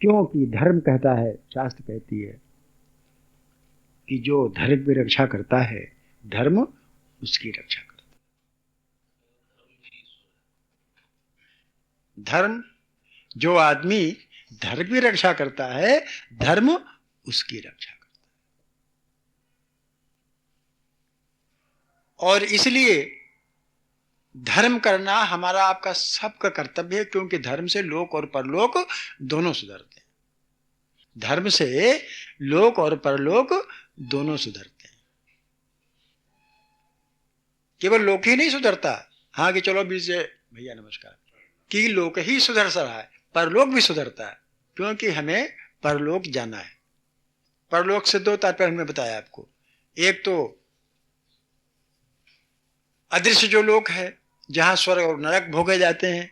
क्योंकि धर्म कहता है, शास्त्र कहती है कि जो धर्म की रक्षा करता है धर्म उसकी रक्षा करता है। धर्म, जो आदमी धर्म की रक्षा करता है धर्म उसकी रक्षा करता है। और इसलिए धर्म करना हमारा आपका सबका कर्तव्य है, क्योंकि धर्म से लोक और परलोक दोनों सुधरते हैं। धर्म से लोक और परलोक दोनों सुधरते हैं। केवल लोक ही नहीं सुधरता, हाँ कि चलो बीच से भैया नमस्कार, कि लोक ही सुधर रहा है, परलोक भी सुधरता है, क्योंकि हमें परलोक जाना है। परलोक से दो तात्पर्य हमने बताया आपको। एक तो अदृश्य जो लोक है, जहां स्वर्ग और नरक भोगे जाते हैं,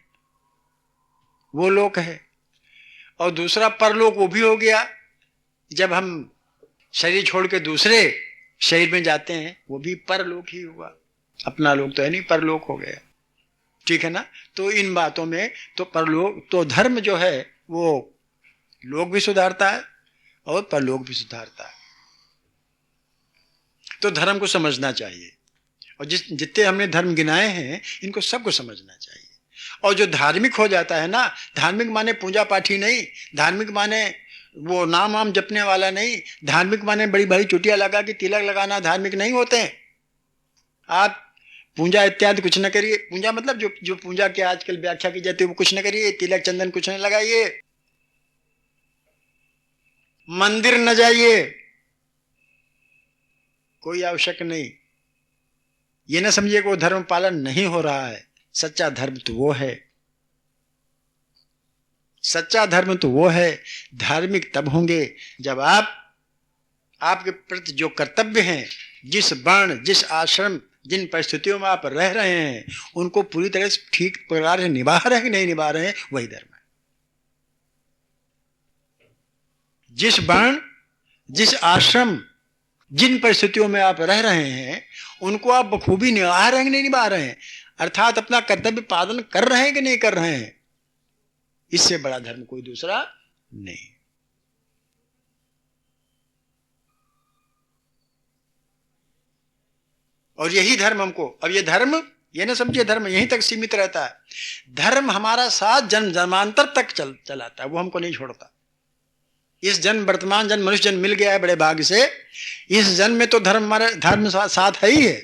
वो लोक है। और दूसरा परलोक वो भी हो गया, जब हम शरीर छोड़ के दूसरे शरीर में जाते हैं, वो भी परलोक ही हुआ। अपना लोक तो है नहीं, परलोक हो गया। ठीक है ना। तो इन बातों में तो परलोक, तो धर्म जो है वो लोक भी सुधारता है और परलोक भी सुधारता है। तो धर्म को समझना चाहिए, और जितने हमने धर्म गिनाए हैं इनको सबको समझना चाहिए। और जो धार्मिक हो जाता है ना, धार्मिक माने पूजा पाठी नहीं, धार्मिक माने वो नाम वाम जपने वाला नहीं, धार्मिक माने बड़ी बड़ी चुटिया लगा के तिलक लगाना धार्मिक नहीं होते हैं। आप पूजा इत्यादि कुछ न करिए। पूजा मतलब जो पूजा की आजकल व्याख्या की जाती है वो कुछ न करिए, तिलक चंदन कुछ न लगाइए, मंदिर न जाइए, कोई आवश्यक नहीं। ये न समझिए कि वो धर्म पालन नहीं हो रहा है। सच्चा धर्म तो वो है, सच्चा धर्म तो वो है। धार्मिक तब होंगे जब आपके प्रति जो कर्तव्य हैं, जिस वर्ण, जिस आश्रम, जिन परिस्थितियों में आप रह रहे हैं, उनको पूरी तरह से ठीक प्रकार से निभा रहे हैं कि नहीं निभा रहे हैं, वही धर्म है। जिस वर्ण, जिस आश्रम, जिन परिस्थितियों में आप रह रहे हैं, उनको आप बखूबी निभा रहे हैं कि नहीं निभा रहे हैं, अर्थात अपना कर्तव्य पालन कर रहे हैं कि नहीं कर रहे हैं, इससे बड़ा धर्म कोई दूसरा नहीं। और यही धर्म हमको, अब ये धर्म, ये ना समझिए धर्म यहीं तक सीमित रहता है। धर्म हमारा साथ जन्म जन्मांतर तक चलाता है, वो हमको नहीं छोड़ता। इस जन्म, वर्तमान जन्म, मनुष्य जन्म मिल गया है बड़े भाग्य से, इस जन्म में तो धर्म हमारा धर्म साथ है ही है।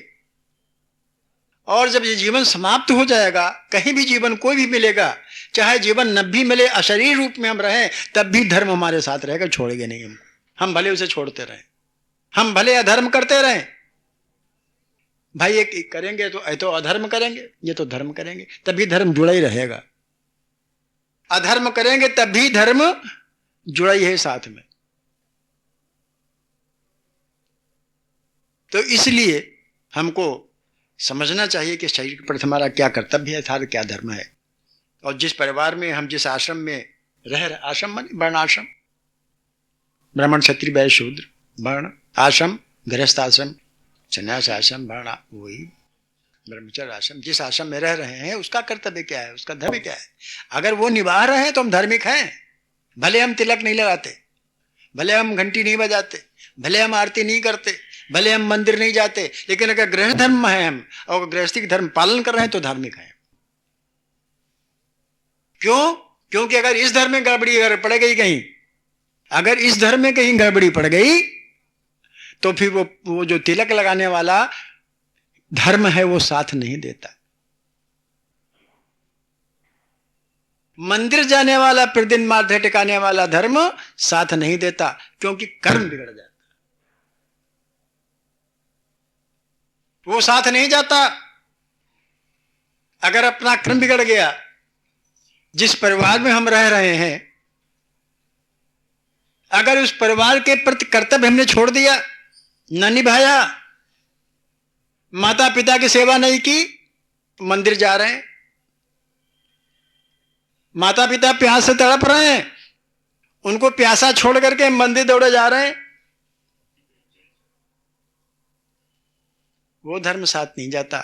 और जब ये जीवन समाप्त हो जाएगा, कहीं भी जीवन कोई भी मिलेगा, चाहे जीवन न भी मिले, अशरीर रूप में हम रहें, तब भी धर्म हमारे साथ रहेगा, छोड़ेंगे नहीं हमको। हम भले उसे छोड़ते रहें, हम भले अधर्म करते रहें। भाई ये करेंगे तो अधर्म करेंगे, ये तो धर्म करेंगे, तभी धर्म जुड़ा ही रहेगा। अधर्म करेंगे तब भी धर्म जुड़ा ही है साथ में। तो इसलिए हमको समझना चाहिए कि शरीर के प्रति हमारा क्या कर्तव्य है, था क्या धर्म है। और जिस परिवार में हम, जिस आश्रम में रह रहे, आश्रम माने वर्णाश्रम, ब्राह्मण क्षत्रिय वैश्य शूद्र, वर्ण आश्रम, गृहस्थ आश्रम, संन्यास आश्रम, वर्ण, वही ब्रह्मचर्य आश्रम, जिस आश्रम में रह रहे हैं उसका कर्तव्य क्या है, उसका धर्म क्या है। अगर वो निभा रहे हैं तो हम धार्मिक हैं। भले हम तिलक नहीं लगाते, भले हम घंटी नहीं बजाते, भले हम आरती नहीं करते, भले हम मंदिर नहीं जाते, लेकिन अगर गृह धर्म में हम और गृहस्थी धर्म पालन कर रहे हैं तो धार्मिक हैं। क्यों? क्योंकि अगर इस धर्म में गड़बड़ी अगर पड़ गई कहीं, अगर इस धर्म में कहीं गड़बड़ी पड़ गई तो फिर वो जो तिलक लगाने वाला धर्म है वो साथ नहीं देता। मंदिर जाने वाला, प्रतिदिन माथे टिकाने वाला धर्म साथ नहीं देता, क्योंकि कर्म बिगड़ जाता, वो साथ नहीं जाता। अगर अपना कर्म बिगड़ गया, जिस परिवार में हम रह रहे हैं, अगर उस परिवार के प्रति कर्तव्य हमने छोड़ दिया, न निभाया, माता पिता की सेवा नहीं की, मंदिर जा रहे हैं, माता पिता प्यास से तड़प रहे हैं, उनको प्यासा छोड़ करके मंदिर दौड़े जा रहे हैं, वो धर्म साथ नहीं जाता।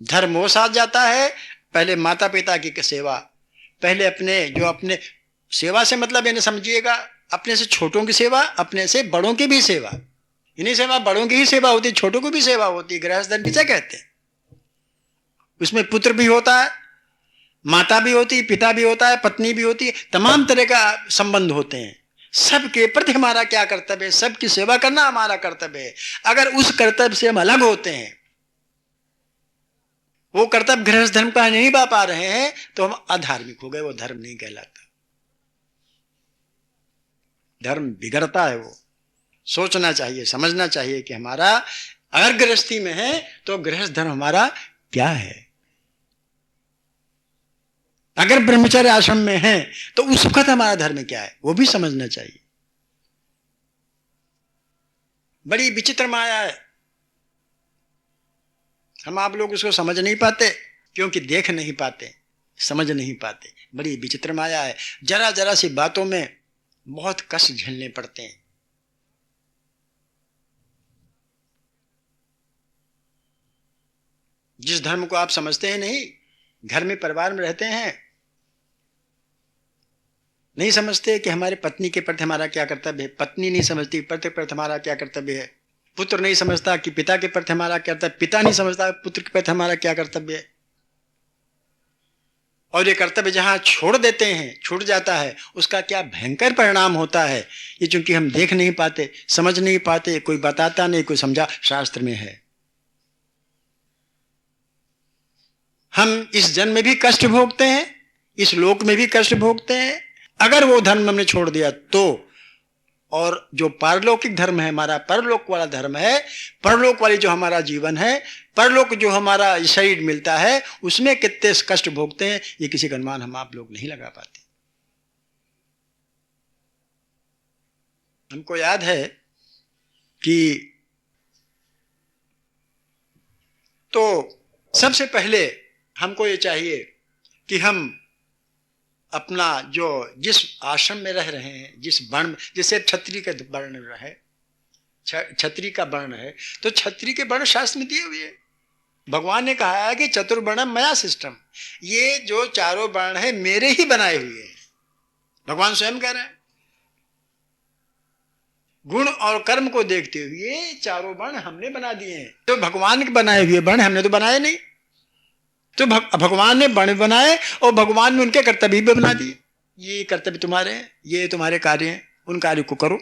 धर्म वो साथ जाता है, पहले माता पिता की सेवा, पहले अपने सेवा से मतलब ये समझिएगा अपने से छोटों की सेवा, अपने से बड़ों की भी सेवा। इन्हीं सेवा बड़ों की ही सेवा होती है, छोटों को भी सेवा होती है। गृहस्थ धर्म किसे कहते हैं? उसमें पुत्र भी होता है, माता भी होती है, पिता भी होता है, पत्नी भी होती है, तमाम तरह का संबंध होते हैं। सबके प्रति हमारा क्या कर्तव्य है? सबकी सेवा करना हमारा कर्तव्य है। अगर उस कर्तव्य से हम अलग होते हैं, वो कर्तव्य गृहस्थ धर्म का नहीं पा रहे हैं, तो हम अधार्मिक हो गए। वो धर्म नहीं कहलाता, धर्म बिगड़ता है। वो सोचना चाहिए, समझना चाहिए कि हमारा अगर गृहस्थी में है तो गृहस्थ धर्म हमारा क्या है। अगर ब्रह्मचर्य आश्रम में है तो उस वक्त हमारा धर्म क्या है, वो भी समझना चाहिए। बड़ी विचित्र माया है, हम आप लोग उसको समझ नहीं पाते, क्योंकि देख नहीं पाते, समझ नहीं पाते। बड़ी विचित्र माया है। जरा जरा सी बातों में बहुत कष्ट झेलने पड़ते हैं। जिस धर्म को आप समझते हैं नहीं, घर में परिवार में रहते हैं, नहीं समझते कि हमारे पत्नी के प्रति हमारा क्या कर्तव्य है, पत्नी नहीं समझती पति के प्रति हमारा क्या कर्तव्य है, पुत्र नहीं समझता कि पिता के प्रति हमारा क्या कर्तव्य, पिता नहीं समझता पुत्र के प्रति हमारा क्या कर्तव्य है। और ये कर्तव्य जहां छोड़ देते हैं, छूट जाता है, उसका क्या भयंकर परिणाम होता है, ये चूंकि हम देख नहीं पाते, समझ नहीं पाते, कोई बताता नहीं, कोई समझा, शास्त्र में है। हम इस जन्म में भी कष्ट भोगते हैं, इस लोक में भी कष्ट भोगते हैं अगर वो धर्म हमने छोड़ दिया तो। और जो पारलौकिक धर्म है, हमारा परलोक वाला धर्म है, परलोक वाली जो हमारा जीवन है, परलोक जो हमारा शरीर मिलता है, उसमें कितने कष्ट भोगते हैं, ये किसी का अनुमान हम आप लोग नहीं लगा पाते। हमको याद है कि तो सबसे पहले हमको ये चाहिए कि हम अपना जो जिस आश्रम में रह रहे हैं, जिस वर्ण, जैसे क्षत्रिय का वर्ण है, क्षत्रिय का वर्ण है, तो क्षत्रिय के वर्ण शास्त्र में दिए हुए हैं। भगवान ने कहा है कि चतुर्वर्ण मया सिस्टम, ये जो चारों वर्ण है मेरे ही बनाए हुए हैं। भगवान स्वयं कह रहे हैं, गुण और कर्म को देखते हुए चारों वर्ण हमने बना दिए हैं। तो भगवान के बनाए हुए वर्ण हमने तो बनाए नहीं, तो भगवान ने वर्ण बनाए और भगवान ने उनके कर्तव्य भी बना दिए। ये कर्तव्य तुम्हारे हैं, ये तुम्हारे कार्य हैं, उन कार्य को करो।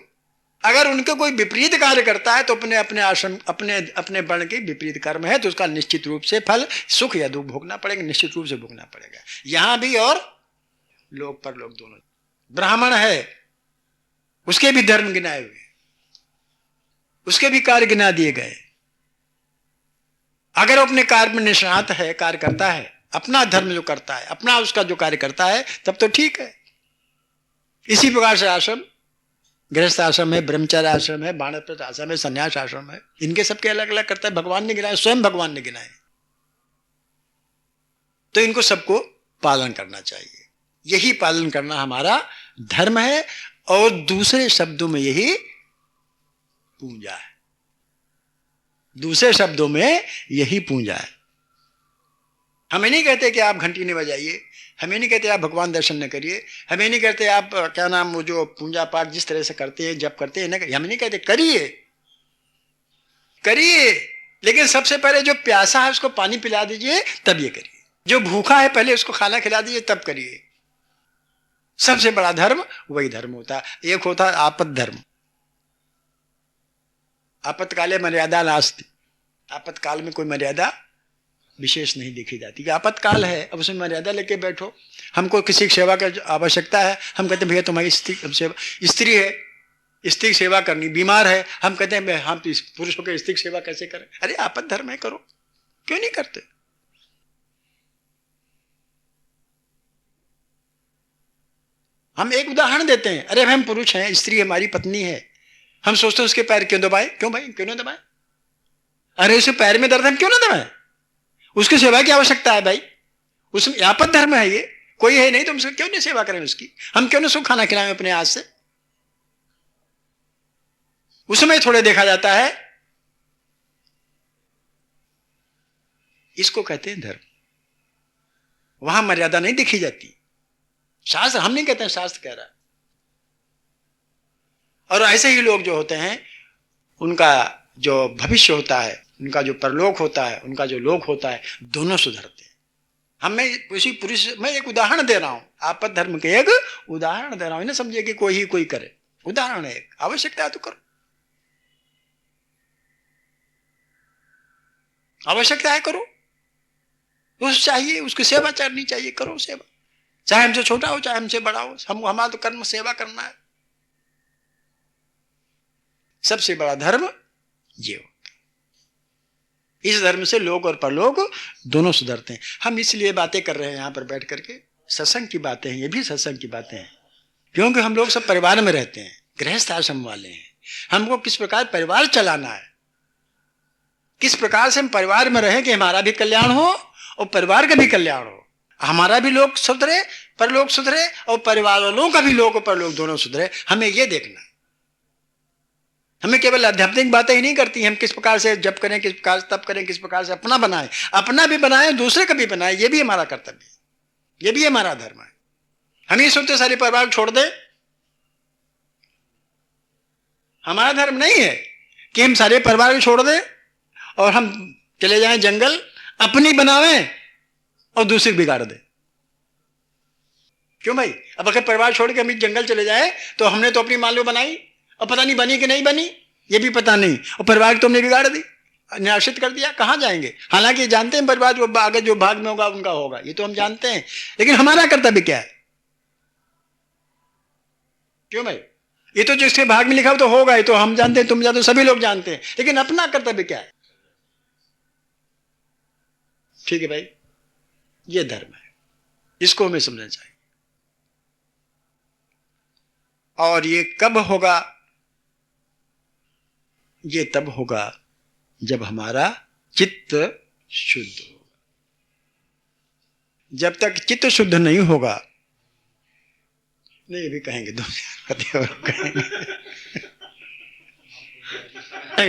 अगर उनके कोई विपरीत कार्य करता है तो अपने अपने आश्रम, अपने अपने वर्ण के विपरीत कर्म है, तो उसका निश्चित रूप से फल सुख या दुख भोगना पड़ेगा, निश्चित रूप से भोगना पड़ेगा, यहां भी और लोक पर लोक दोनों। ब्राह्मण है, उसके भी धर्म गिनाए हुए, उसके भी कार्य गिना दिए गए। अगर वो अपने कार्य में निष्णात है, कार्य करता है, अपना धर्म जो करता है, अपना उसका जो कार्य करता है, तब तो ठीक है। इसी प्रकार से आश्रम, गृहस्थ आश्रम है, ब्रह्मचर्य आश्रम है, वानप्रस्थ आश्रम है, संन्यास आश्रम है, इनके सबके अलग अलग करता है भगवान ने गिनाए, स्वयं भगवान ने गिनाए। तो इनको सबको पालन करना चाहिए। यही पालन करना हमारा धर्म है, और दूसरे शब्दों में यही पूजा है। दूसरे शब्दों में यही पूजा है। हमें नहीं कहते कि आप घंटी नहीं बजाइए, हमें नहीं कहते आप भगवान दर्शन न करिए, हमें नहीं कहते आप क्या नाम वो जो पूजा पाठ जिस तरह से करते हैं, जब करते हैं ना, हमें नहीं कहते करिए करिए, लेकिन सबसे पहले जो प्यासा है उसको पानी पिला दीजिए, तब ये करिए। जो भूखा है पहले उसको खाना खिला दीजिए, तब करिए। सबसे बड़ा धर्म वही धर्म होता है। एक होता है आपद धर्म, आपत्काले मर्यादा नास्ति, आपत्काल में कोई मर्यादा विशेष नहीं देखी जाती कि आपत्काल है, अब उसमें मर्यादा लेके बैठो। हमको किसी की सेवा की आवश्यकता है, हम कहते हैं भैया तुम्हारी स्त्री है, स्त्री की सेवा करनी, बीमार है, हम कहते हैं हम पुरुषों के स्त्री की सेवा कैसे करें? अरे आपद धर्म है, करो, क्यों नहीं करते? हम एक उदाहरण देते हैं, अरे हम पुरुष हैं, स्त्री हमारी पत्नी है, हम सोचते हैं उसके पैर क्यों दबाए? क्यों भाई, क्यों ना दबाए? अरे उसके पैर में दर्द है, क्यों ना दबाए? उसकी सेवा की आवश्यकता है भाई, उसमें आपद धर्म है, ये कोई है नहीं तो हम क्यों नहीं सेवा करें उसकी? हम क्यों ना उसको खाना खिलाएं अपने हाथ से? उसमें थोड़े देखा जाता है, इसको कहते हैं धर्म। वहां मर्यादा नहीं देखी जाती। शास्त्र हम नहीं कहते हैं, शास्त्र कह रहा है। और ऐसे ही लोग जो होते हैं उनका जो भविष्य होता है, उनका जो परलोक होता है, उनका जो लोक होता है, दोनों सुधरते हैं। उसी पुरुष मैं एक उदाहरण दे रहा हूं, आपद धर्म के एक उदाहरण दे रहा हूं। इन्हें समझिए कि कोई ही कोई करे, उदाहरण है, आवश्यकता है तो करो, आवश्यकता है करो, उस चाहिए, उसकी सेवा करनी चाहिए, करो सेवा, चाहे हमसे छोटा हो चाहे हमसे बड़ा हो, हमारा तो कर्म सेवा करना है। सबसे बड़ा धर्म ये हो, इस धर्म से लोक और परलोक दोनों सुधरते हैं। हम इसलिए बातें कर रहे हैं यहां पर बैठ करके, सत्संग की बातें हैं, ये भी सत्संग की बातें हैं, क्योंकि हम लोग सब परिवार में रहते हैं, गृहस्थ आश्रम वाले हैं। हमको किस प्रकार परिवार चलाना है, किस प्रकार से हम परिवार में रहें कि हमारा भी कल्याण हो और परिवार का भी कल्याण हो, हमारा भी लोग सुधरे, परलोक सुधरे, और परिवार वालों का भी लोक और परलोक दोनों सुधरे। हमें यह देखना, हमें केवल आध्यात्मिक बातें ही नहीं करती, हम किस प्रकार से जप करें, किस प्रकार से तप करें, किस प्रकार से अपना बनाएं, अपना भी बनाएं, दूसरे का भी बनाएं, ये भी हमारा कर्तव्य है, ये भी हमारा धर्म है। हम ही सोचते सारे परिवार छोड़ दें, हमारा धर्म नहीं है कि हम सारे परिवार को छोड़ दें और हम चले जाएं जंगल, अपनी बनावें और दूसरी बिगाड़ दें। क्यों भाई? अब अगर परिवार छोड़ के हम जंगल चले जाए तो हमने तो अपनी मान लो बनाई, और पता नहीं बनी कि नहीं बनी, ये भी पता नहीं, और परिवार को तुमने बिगाड़ दी, निराशित कर दिया, कहां जाएंगे? हालांकि जानते हैं परिवार जो आगे जो भाग में होगा उनका होगा, ये तो हम जानते हैं, लेकिन हमारा कर्तव्य क्या है? क्यों भाई? ये तो जिसके भाग में लिखा हो तो होगा, ये तो हम जानते हैं, तुम जानते हो, सभी लोग जानते हैं, लेकिन अपना कर्तव्य क्या है? ठीक है भाई, ये धर्म है, इसको हमें समझना चाहिए। और ये कब होगा? ये तब होगा जब हमारा चित्त शुद्ध होगा। जब तक चित्त शुद्ध नहीं होगा, नहीं भी कहेंगे, दो और कहेंगे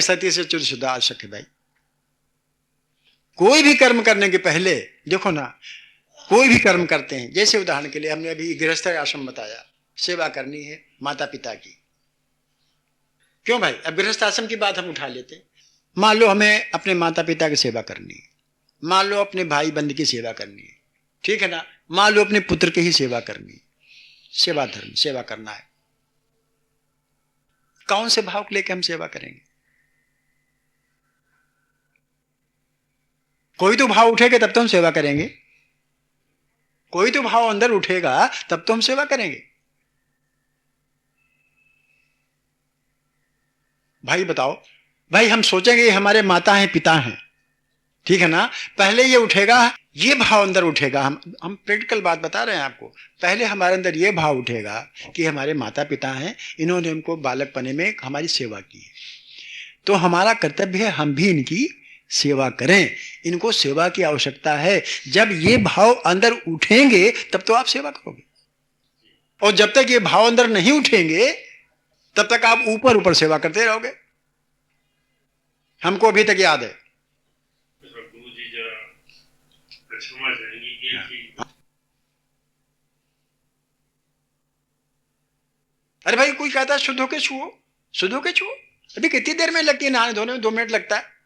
सती से चित्त शुद्ध आवश्यक है भाई। कोई भी कर्म करने के पहले देखो ना, कोई भी कर्म करते हैं, जैसे उदाहरण के लिए हमने अभी गृहस्थ आश्रम बताया, सेवा करनी है माता पिता की। क्यों भाई? अब गृहस्थ आश्रम की बात हम उठा लेते हैं। मान लो हमें अपने माता पिता की सेवा करनी है, मान लो अपने भाई बंधु की सेवा करनी है, ठीक है ना, मान लो अपने पुत्र की ही सेवा करनी है, सेवा धर्म, सेवा करना है। कौन से भाव को लेकर हम सेवा करेंगे? कोई तो भाव उठेगा तब तो हम सेवा करेंगे, कोई तो भाव अंदर उठेगा तब तो हम सेवा करेंगे। भाई बताओ, भाई हम सोचेंगे हमारे माता हैं पिता हैं, ठीक है ना, पहले ये उठेगा, ये भाव अंदर उठेगा। हम प्रैक्टिकल बात बता रहे हैं आपको, पहले हमारे अंदर ये भाव उठेगा कि हमारे माता पिता हैं, इन्होंने हमको बालकपने में हमारी सेवा की है, तो हमारा कर्तव्य है हम भी इनकी सेवा करें, इनको सेवा की आवश्यकता है। जब ये भाव अंदर उठेंगे तब तो आप सेवा करोगे, और जब तक ये भाव अंदर नहीं उठेंगे तब तक आप ऊपर ऊपर सेवा करते रहोगे। हमको अभी तक याद है, अरे भाई कोई कहता है शुद्ध होके छुओ, शुद्ध होके छुओ, अभी कितनी देर में लगती है नहाने धोने में? 2 मिनट लगता है।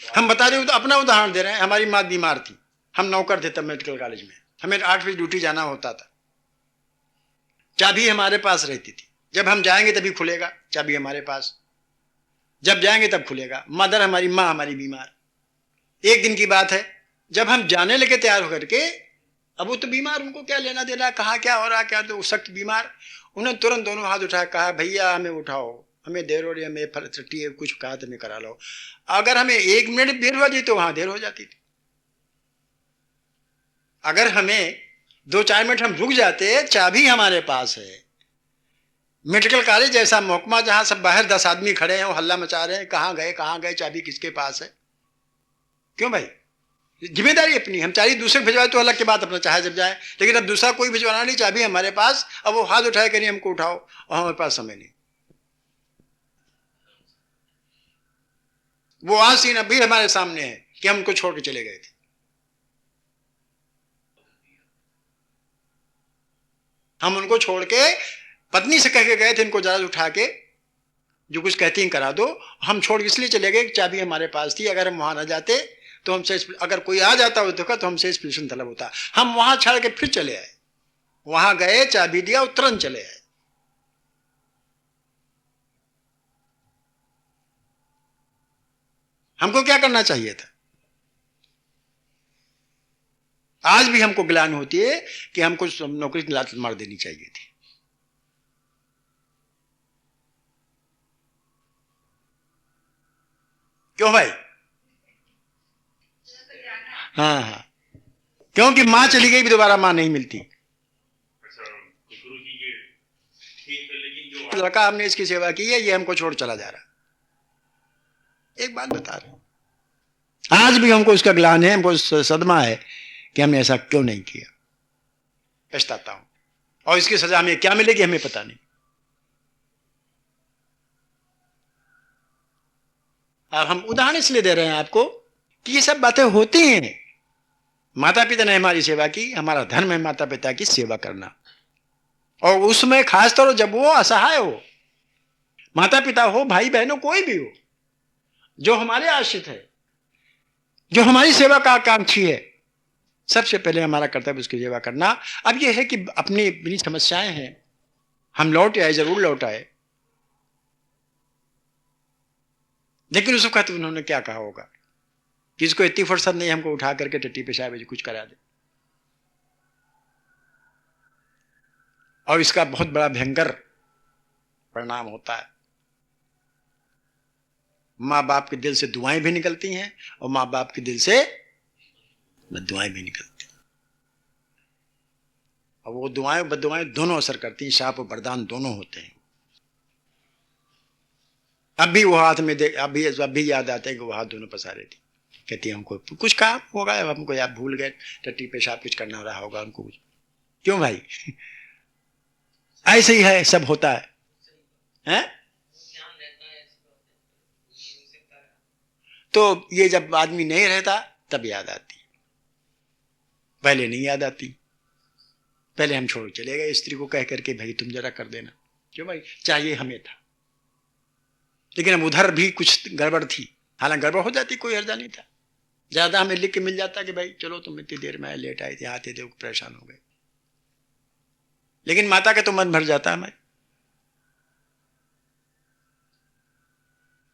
हम बता रहे हो तो अपना उदाहरण दे रहे हैं। हमारी माँ बीमार थी, हम नौकर थे तब मेडिकल कॉलेज में, हमें 8 बजे ड्यूटी जाना होता था, चाबी हमारे पास रहती थी, जब हम जाएंगे तभी खुलेगा, चाबी हमारे पास, जब जाएंगे तब खुलेगा। मदर हमारी माँ हमारी बीमार, एक दिन की बात है, जब हम जाने लगे तैयार होकर के, अब वो तो बीमार, उनको क्या लेना देना, कहाँ क्या हो रहा, क्या, तो सख्त बीमार, उन्होंने तुरंत दोनों हाथ उठाया, कहा भैया हमें उठाओ, हमें देर हो रही है, हमें छुट्टी है, कुछ कहा तो हमें करा लो। अगर हमें 1 मिनट देर हो जाती तो वहां देर हो जाती थी, अगर हमें 2-4 मिनट हम रुक जाते, चाबी हमारे पास है। मेडिकल कॉलेज जैसा महकमा जहां सब बाहर 10 आदमी खड़े हैं, वो हल्ला मचा रहे हैं, कहाँ गए, चाबी किसके पास है? क्यों भाई? जिम्मेदारी अपनी, हम चाहे दूसरे भिजवाए तो अलग की बात, अपना चाहे जब जाए, लेकिन अब दूसरा कोई भिजवाना नहीं, चाबी हमारे पास। अब वो हाथ उठाए करिए हमको उठाओ, और हमारे पास समय नहीं। वो आज सीन अभी हमारे सामने है कि हम उनको छोड़ के चले गए थे। हम उनको छोड़ के पत्नी से कह के गए थे, इनको जरा उठा के जो कुछ कहती हैं करा दो। हम छोड़ के इसलिए चले गए, चाबी हमारे पास थी, अगर हम वहां न जाते तो हमसे, अगर कोई आ जाता हो तो हमसे एक्सप्लेनेशन तलब होता। हम वहां छोड़ के फिर चले आए, वहां गए, चाबी दिया और तुरंत चले आए। हमको क्या करना चाहिए था? आज भी हमको ग्लानि होती है कि हमको नौकरी लात मार देनी चाहिए थी। क्यों भाई? हाँ हाँ, क्योंकि मां चली गई भी दोबारा मां नहीं मिलती। लड़का हमने इसकी सेवा की है, ये हमको छोड़ चला जा रहा। एक बात बता रहे, आज भी हमको इसका ग्लानि है, हमको सदमा है कि हमने ऐसा क्यों नहीं किया। पछताता हूं, और इसकी सजा हमें क्या मिलेगी हमें पता नहीं। अब हम उदाहरण इसलिए दे रहे हैं आपको कि ये सब बातें होती हैं। माता पिता ने हमारी सेवा की, हमारा धर्म है माता पिता की सेवा करना, और उसमें खासतौर जब वो असहाय हो, माता पिता हो, भाई बहन हो, कोई भी हो, जो हमारे आश्रित है, जो हमारी सेवा का आकांक्षी है, सबसे पहले हमारा कर्तव्य उसकी सेवा करना। अब यह है कि अपनी अपनी समस्याएं हैं, हम लौट आए, जरूर लौट आए, लेकिन उस वक्त उन्होंने क्या कहा होगा कि इसको इतनी फुर्सत नहीं हमको उठा करके टट्टी पेशाब कुछ करा दे। और इसका बहुत बड़ा भयंकर परिणाम होता है। मां बाप के दिल से दुआएं भी निकलती हैं और मां बाप के दिल से बद्दुआएं भी निकलती हैं, और वो दुआएं बद्दुआएं दोनों असर करती हैं, शाप और वरदान दोनों होते हैं। अब भी वो हाथ में देख, अभी याद आता है कि वो हाथ दोनों पसारे थी, कहती है हमको कुछ काम होगा, हमको याद भूल गए, टट्टी पेशाब कुछ करना रहा होगा उनको कुछ। क्यों भाई? ऐसे ही है, सब होता है, हैं? तो ये जब आदमी नहीं रहता तब याद आती, पहले नहीं याद आती। पहले हम छोड़ चले गए स्त्री को कह करके भाई तुम जरा कर देना, क्यों भाई? चाहिए हमें था, लेकिन अब उधर भी कुछ गड़बड़ थी। हालांकि गड़बड़ हो जाती, कोई हर्जा नहीं था, ज्यादा हमें लिख के मिल जाता कि भाई चलो तुम इतनी देर में लेट आए थे, आते थे, परेशान हो गए। लेकिन माता का तो मन भर जाता हमें,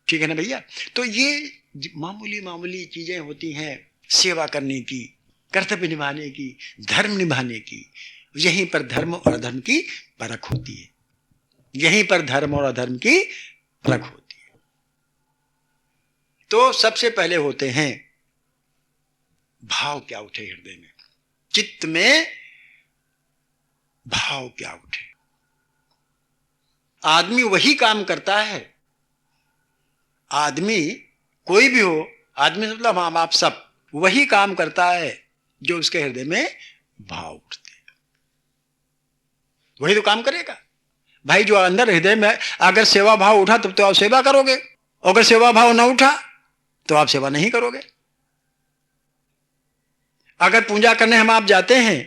ठीक है ना भैया? तो ये मामूली मामूली चीजें होती हैं सेवा करने की, कर्तव्य निभाने की, धर्म निभाने की। यहीं पर धर्म और अधर्म की परख होती है, यहीं पर धर्म और अधर्म की परख होती है। तो सबसे पहले होते हैं भाव क्या उठे हृदय में, चित्त में भाव क्या उठे। आदमी वही काम करता है, आदमी कोई भी हो, आदमी मतलब मां बाप सब वही काम करता है जो उसके हृदय में भाव उठते हैं, वही तो काम करेगा भाई। जो अंदर हृदय में अगर सेवा भाव उठा तब तो आप सेवा करोगे, अगर सेवा भाव ना उठा तो आप सेवा नहीं करोगे। अगर पूजा करने हम आप जाते हैं,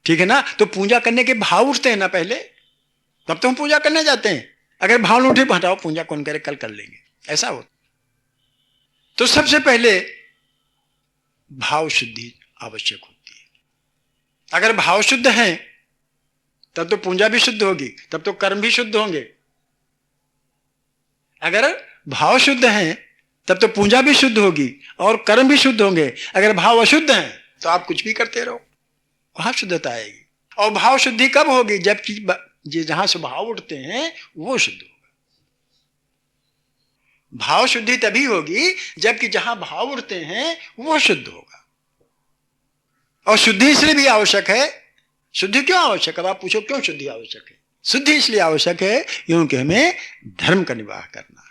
ठीक है ना, तो पूजा करने के भाव उठते हैं ना पहले, तब तो हम पूजा करने जाते हैं। अगर भाव न उठे, हटाओ पूजा कौन करे, कल कर लेंगे, ऐसा हो। तो सबसे पहले भाव शुद्धि आवश्यक होती है। अगर भाव शुद्ध है तब तो पूजा भी शुद्ध होगी, तब तो कर्म भी शुद्ध होंगे। अगर भाव शुद्ध है तब तो पूजा भी शुद्ध होगी और कर्म भी शुद्ध होंगे। अगर भाव अशुद्ध है तो आप कुछ भी करते रहो, वहां शुद्धता आएगी। और भाव शुद्धि कब होगी? जबकि जहां से भाव उठते हैं वो शुद्ध होगा। भाव शुद्धि तभी होगी जबकि जहां भाव उठते हैं वो शुद्ध होगा। और शुद्धि इसलिए भी आवश्यक है। शुद्धि क्यों आवश्यक है? आप पूछो क्यों शुद्धि आवश्यक है? शुद्धि इसलिए आवश्यक है क्योंकि हमें धर्म का निर्वाह करना है,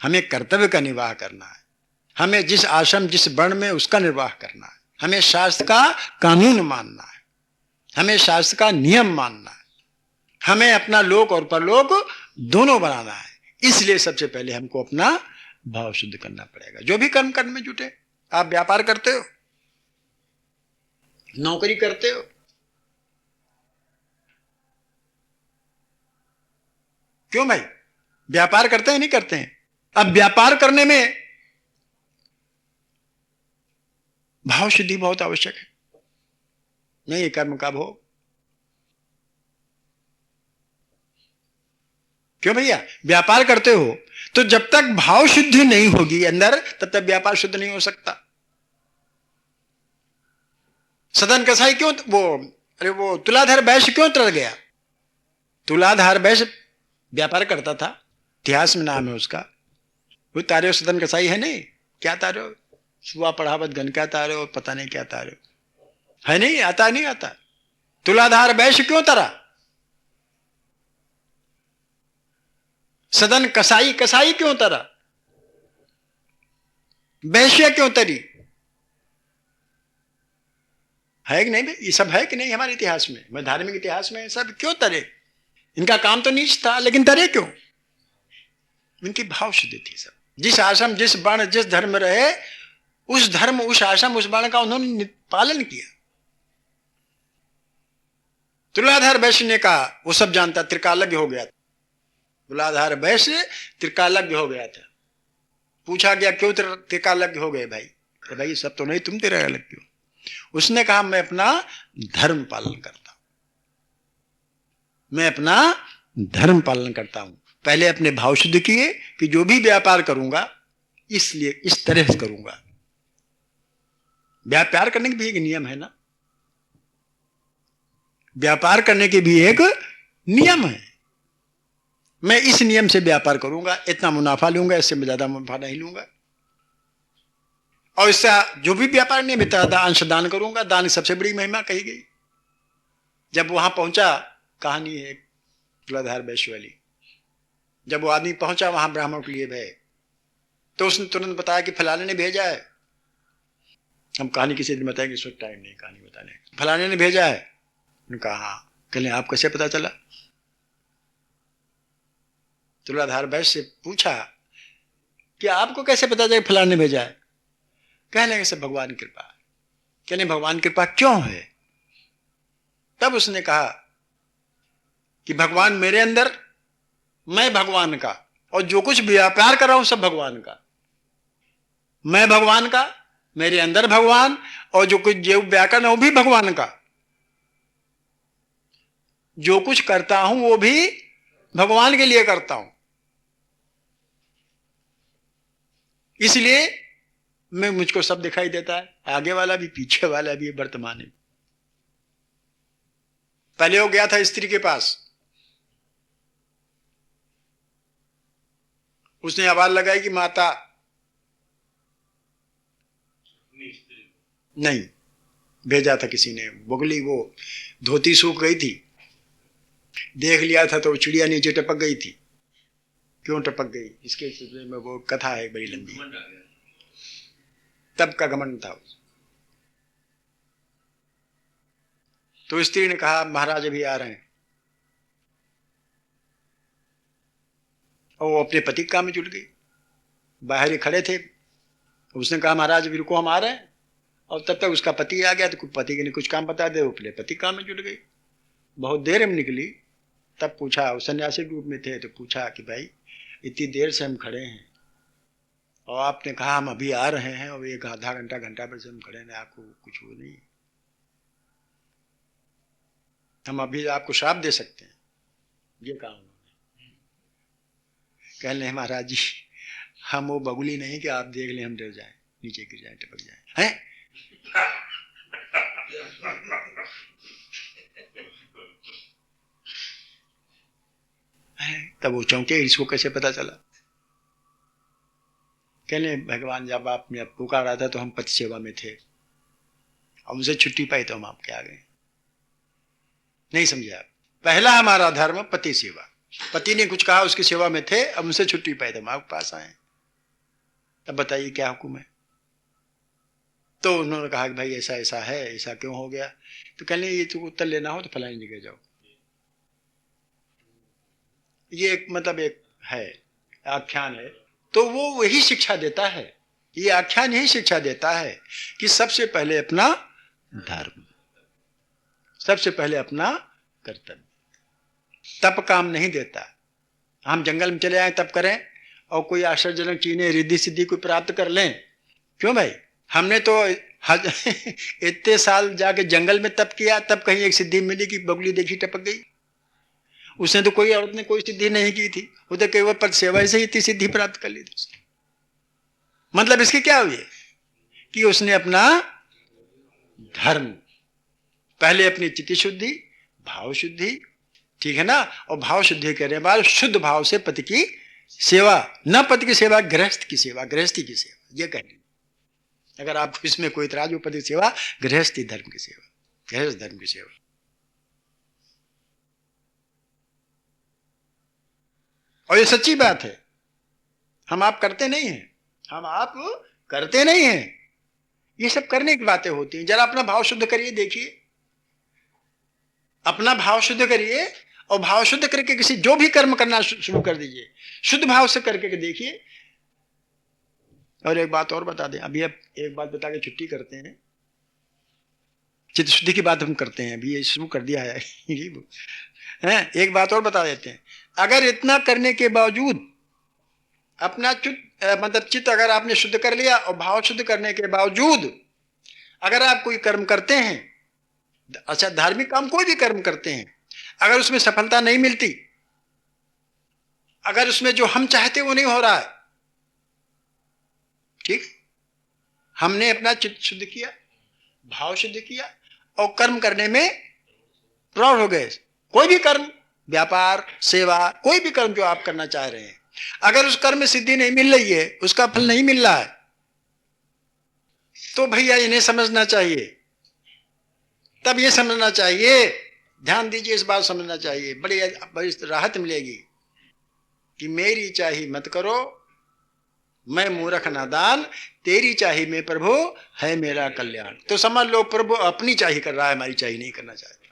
हमें कर्तव्य का निर्वाह करना है, हमें जिस आश्रम जिस वर्ण में उसका निर्वाह करना है, हमें शास्त्र का कानून मानना है, हमें शास्त्र का नियम मानना है, हमें अपना लोक और परलोक दोनों बनाना है। इसलिए सबसे पहले हमको अपना भाव शुद्ध करना पड़ेगा। जो भी कर्म करने में जुटे, आप व्यापार करते हो, नौकरी करते हो, क्यों भाई व्यापार करते हैं नहीं करते हैं? अब व्यापार करने में भाव शुद्धि बहुत आवश्यक है। नहीं कर्म का भोग, क्यों भैया? व्यापार करते हो तो जब तक भाव शुद्धि नहीं होगी अंदर, तब तक व्यापार शुद्ध नहीं हो सकता। सदन कसाई क्यों वो तुलाधार वैश्य क्यों तर गया? तुलाधार वैश्य व्यापार करता था, इतिहास में नाम है उसका। वो तारे सदन कसाई है नहीं, क्या तारे हो, सुबह पढ़ावत गन क्या तारे हो, पता नहीं क्या तारे हो, है नहीं, आता नहीं आता। तुलाधार वैश्य क्यों तरा? सदन कसाई, कसाई क्यों तरा? वैश्य क्यों तरी? है कि नहीं भाई? ये सब है कि नहीं हमारे इतिहास में, मैं धार्मिक इतिहास में सब क्यों तरे? इनका काम तो नीच था, लेकिन तरे क्यों? इनकी भाव शुद्धि थी। सब जिस आश्रम, जिस वर्ण, जिस धर्म रहे, उस धर्म, उस आश्रम, उस वर्ण का उन्होंने पालन किया। तुलाधार वैश्य ने कहा, वो सब जानता, त्रिकालज्ञ हो गया था। तुलाधार वैश्य त्रिकालज्ञ हो गया था। पूछा गया क्यों त्रिकालज्ञ हो गए भाई? तो भाई सब तो नहीं, तुम त्रिकालज्ञ क्यों? उसने कहा मैं अपना धर्म पालन करता हूं, मैं अपना धर्म पालन करता हूं। पहले अपने भाव शुद्ध किए कि जो भी व्यापार करूंगा इसलिए इस तरह से करूंगा। व्यापार करने के भी एक नियम है ना, व्यापार करने के भी एक नियम है। मैं इस नियम से व्यापार करूंगा, इतना मुनाफा लूंगा, इससे मैं ज्यादा मुनाफा नहीं लूंगा। और इससे जो भी व्यापार नहीं बिता, अंश दान करूंगा। दान की सबसे बड़ी महिमा कही गई। जब वहां पहुंचा, कहानी है तुलाधार वैश्य वाली, जब वो आदमी पहुंचा वहां ब्राह्मण के लिए भय, तो उसने तुरंत बताया कि फलाने ने भेजा है। हम कहानी किसी दिन बताएंगे, इस वक्त टाइम नहीं कहानी बताने। फलाने ने भेजा है। उन्होंने कहा हाँ। कहले आप कैसे पता चला? तुलाधार वैश्य से पूछा कि आपको कैसे पता चला फलाने ने भेजा है? कहने के से भगवान की कृपा। कहने भगवान की कृपा क्यों है? तब उसने कहा कि भगवान मेरे अंदर, मैं भगवान का, और जो कुछ व्यापार कर रहा हूं सब भगवान का। मैं भगवान का, मेरे अंदर भगवान, और जो कुछ जो व्याकरण है वो भी भगवान का। जो कुछ करता हूं वो भी भगवान के लिए करता हूं। इसलिए मैं, मुझको सब दिखाई देता है, आगे वाला भी, पीछे वाला भी, वर्तमान में। पहले वो गया था स्त्री के पास, उसने आवाज लगाई कि माता, नहीं भेजा था किसी ने। बगली वो धोती सूख गई थी, देख लिया था तो चिड़िया नीचे टपक गई थी। क्यों टपक गई, इसके सिलसिले में वो कथा है बड़ी लंबी। तब का घमंड था। तो स्त्री ने कहा महाराज अभी आ रहे हैं, और वो अपने पति काम में जुट गई। बाहर ही खड़े थे, उसने कहा महाराज अभी रुको, हम आ रहे हैं। और तब तक उसका पति आ गया, तो पति के ने कुछ काम बता दे, वो अपने पति काम में जुट गई। बहुत देर में निकली, तब पूछा, वो सन्यासी रूप में थे, तो पूछा कि भाई इतनी देर से हम खड़े हैं और आपने कहा हम अभी आ रहे हैं, और एक आधा घंटा घंटा भर से हम खड़े हैं, आपको कुछ हो नहीं, हम अभी आपको श्राप दे सकते हैं। ये कहा उन्होंने। कह रहे महाराज जी हम वो बगुली नहीं कि आप देख लें हम डर जाएं, नीचे गिर जाएं, टपक जाएं। हैं? तब वो चौंके, इसको कैसे पता चला? कहने भगवान जब आपने पुकारा था तो हम पति सेवा में थे, और मुझे छुट्टी पाई तो हम आपके आ गए। नहीं समझे आप? पहला हमारा धर्म पति सेवा। पति ने कुछ कहा, उसकी सेवा में थे, अब मुझसे छुट्टी पाई तो हम आपके पास आए। तब बताइए क्या हुक्म है? तो उन्होंने कहा कि भाई ऐसा ऐसा है, ऐसा क्यों हो गया? तो कहने ये तो उत्तर लेना हो तो फलानी जगह जाओ। ये एक मतलब एक है आख्यान है, तो वो वही शिक्षा देता है, ये आख्यान यही शिक्षा देता है कि सबसे पहले अपना धर्म, सबसे पहले अपना कर्तव्य। तप काम नहीं देता। हम जंगल में चले आए तप करें और कोई आश्चर्यजनक चीजें रिद्धि सिद्धि को प्राप्त कर लें, क्यों भाई? हमने तो इतने साल जाके जंगल में तप किया, तब कहीं एक सिद्धि मिली कि बगुली देखी टपक गई। उसने तो कोई औरत ने कोई सिद्धि नहीं की थी, वो तो केवल पद सेवा से ही इतनी सिद्धि प्राप्त कर ली थी। मतलब इसके क्या हुए कि उसने अपना धर्म, पहले अपनी चित्त शुद्धि, भाव शुद्धि, ठीक है ना, और भाव शुद्धि करने बाद शुद्ध भाव से पति की सेवा, न पति की सेवा, गृहस्थ की सेवा, गृहस्थी की सेवा, ये कहनी। अगर आपको इसमें कोई इतराज हो, पति की सेवा, गृहस्थी धर्म की सेवा, गृहस्थ धर्म की सेवा। और ये सच्ची बात है, हम आप करते नहीं हैं, हम आप करते नहीं हैं। ये सब करने की बातें होती हैं। जरा अपना भाव शुद्ध करिए, देखिए, अपना भाव शुद्ध करिए और भाव शुद्ध करके किसी जो भी कर्म करना शुरू कर दीजिए, शुद्ध भाव से करके देखिए। और एक बात और बता दें, अभी अब एक बात बता के छुट्टी करते हैं। चित्त शुद्धि की बात हम करते हैं, अभी ये शुरू कर दिया है हैं? एक बात और बता देते हैं, अगर इतना करने के बावजूद अपना चित्त अगर आपने शुद्ध कर लिया और भाव शुद्ध करने के बावजूद अगर आप कोई कर्म करते हैं, अच्छा धार्मिक काम कोई भी कर्म करते हैं, अगर उसमें सफलता नहीं मिलती, अगर उसमें जो हम चाहते वो नहीं हो रहा है, ठीक, हमने अपना चित्त शुद्ध किया, भाव शुद्ध किया और कर्म करने में प्रौढ़ हो गए। कोई भी कर्म, व्यापार, सेवा, कोई भी कर्म जो आप करना चाह रहे हैं, अगर उस कर्म में सिद्धि नहीं मिल रही है, उसका फल नहीं मिल रहा है, तो भैया इन्हें समझना चाहिए। तब ये समझना चाहिए, ध्यान दीजिए, इस बात समझना चाहिए, बड़ी राहत मिलेगी कि मेरी चाही मत करो, मैं मूर्ख नादान, तेरी चाही में प्रभु है मेरा कल्याण। तो समझ लो प्रभु अपनी चाही कर रहा है, हमारी चाही नहीं करना चाहता।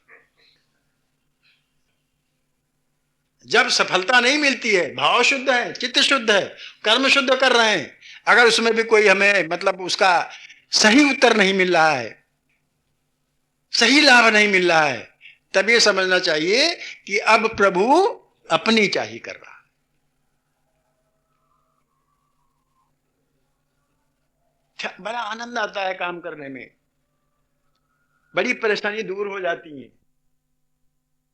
जब सफलता नहीं मिलती है, भाव शुद्ध है, चित्त शुद्ध है, कर्म शुद्ध कर रहे हैं, अगर उसमें भी कोई हमें मतलब उसका सही उत्तर नहीं मिल रहा है, सही लाभ नहीं मिल रहा है, तब ये समझना चाहिए कि अब प्रभु अपनी चाही कर रहा है। बड़ा आनंद आता है काम करने में, बड़ी परेशानी दूर हो जाती है।